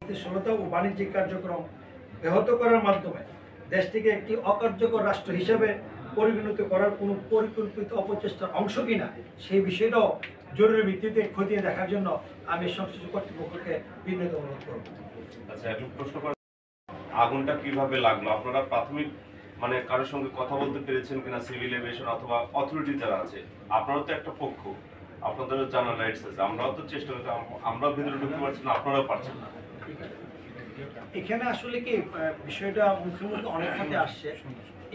স্থিতিশীলতা ও বাণিজ্যিক কার্যক্রম ব্যাহত করার মাধ্যমে দেশটিকে একটি অকার্যকর রাষ্ট্র হিসেবে পরিণত করার কোনো পরিকল্পিত অপচেষ্টার অংশ কিনা সেই বিষয়টাও জরুরি ভিত্তিতে খতিয়ে দেখার জন্য আমি সংশ্লিষ্ট কর্তৃপক্ষকে বিনীত অনুরোধ করব। আচ্ছা, একটু প্রশ্ন করা, আগুনটা কিভাবে লাগলো? আপনারা প্রাথমিক মানে কারোর সঙ্গে কথা বলতে পেরেছেন কিনা, সিভিল এভিয়েশন অথবা অথরিটি যারা আছে? আপনারাও তো একটা পক্ষ, আপনাদেরও জানার রাইটস আছে। আমরাও তো চেষ্টা করছি, আমরাও ভিতরে ঢুকতে পারছি না, আপনারাও পারছেন না। এখানে আসলে কি বিষয়টা মুখে মুখে অনেক হাতে আসছে,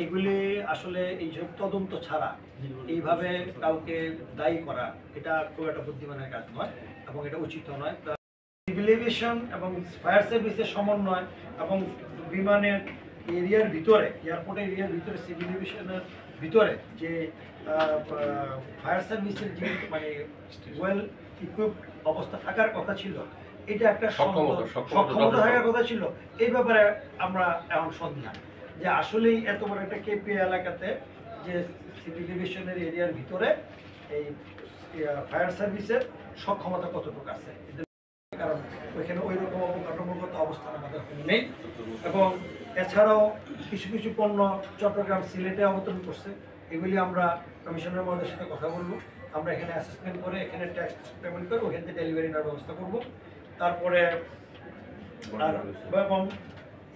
এগুলি আসলে এই সব তদন্ত ছাড়া এইভাবে কাউকে দায়ী করা এটা খুব একটা বুদ্ধিমানের কাজ নয় এবং এটা উচিত নয়। সিভিল এভিয়েশন এবং ফায়ার সার্ভিসের সমন্বয় এবং বিমানের এরিয়ার ভিতরে, এয়ারপোর্টের এরিয়ার ভিতরে সিভিল এভিয়েশনের ভিতরে যে ফায়ার সার্ভিসের যে মানে ওয়েল ইকুইপড অবস্থা থাকার কথা ছিল, এটা একটা সক্ষমতা থাকার কথা ছিল। এই ব্যাপারে আমরা এখন সন্ধান যে আসলেই এত বড় একটা কেপি এলাকাতে যে সিভিল এভিয়েশনের এরিয়ার ভিতরে এই ফায়ার সার্ভিসের সক্ষমতা কতটুকু আছে, কারণ ওইখানে ওই রকম অবকাঠামোগত অবস্থান আমাদের নেই। এবং এছাড়াও কিছু কিছু পণ্য চট্টগ্রাম সিলেটে অবতরণ করছে, এগুলি আমরা কমিশনের মধ্যে সাথে কথা বলবো। আমরা এখানে অ্যাসেসমেন্ট করে এখানে ট্যাক্স পেমেন্ট করে ওখান থেকে ডেলিভারি নেওয়ার ব্যবস্থা করব। তারপরে এবং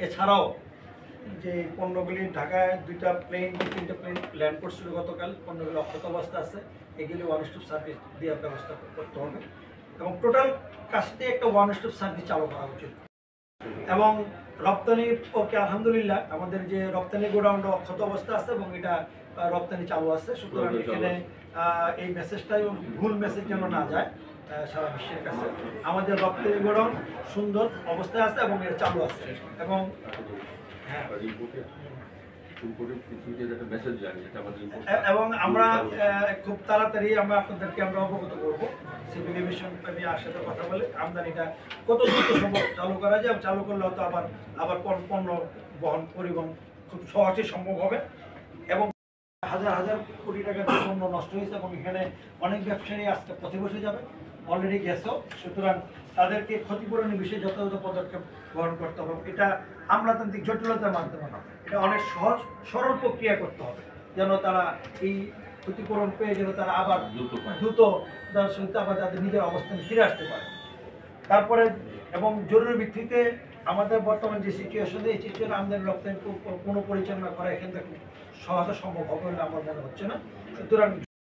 এছাড়াও যে পণ্যগুলি ঢাকায় 2টা প্লেন 3টা প্লেন ল্যান্ড করছিল গতকাল, পণ্যগুলি অক্ষত অবস্থা আছে, এগুলি ওয়ান স্টপ সার্ভিস দেওয়ার ব্যবস্থা করতে হবে এবং টোটাল কাজটি একটা ওয়ান স্টপ সার্ভিস চালু করা উচিত। এবং রপ্তানি ওকে আলহামদুলিল্লাহ আমাদের যে রপ্তানি গোডাউনটা অক্ষত অবস্থা আছে এবং এটা রপ্তানি চালু আছে। সুতরাং এখানে এই মেসেজটাই ভুল মেসেজ যেন না যায় সারা বিশ্বের কাছে, আমাদের রপ্তানি গোডাউন সুন্দর অবস্থায় আছে এবং এটা চালু আছে। এবং হ্যাঁ, এবং আমরা খুব তাড়াতাড়ি আমরা আপনাদেরকে আমরা অবগত করবো সিভিল এভিয়েশন সাথে কথা বলে আমদানিটা কত দ্রুত সম্ভব চালু করা যায়। চালু করলে হয়তো আবার পণ্য পরিবহন খুব সহজে সম্ভব হবে। এবং হাজার হাজার কোটি টাকার পণ্য নষ্ট হয়েছে এবং এখানে অনেক ব্যবসায়ী আজকে পথে বসে যাবে, অলরেডি গেছেও। সুতরাং তাদেরকে ক্ষতিপূরণের বিষয়ে যথাযথ পদক্ষেপ গ্রহণ করতে হবে। এটা আমলাতান্ত্রিক জটিলতার মাধ্যমে না, এটা অনেক সহজ সরল প্রক্রিয়া করতে হবে যেন তারা এই ক্ষতিপূরণ পেয়ে যেন তারা আবার দ্রুত আবার তাদের নিজের অবস্থানে ফিরে আসতে পারে। তারপরে এবং জরুরি ভিত্তিতে আমাদের বর্তমান যে সিচুয়েশনে, এই সিচুয়েশনে আমদানি রপ্তানি পুনঃ পরিচালনা করা এখান থেকে সহজে সম্ভব হবে বলে আমার মনে হচ্ছে না। সুতরাং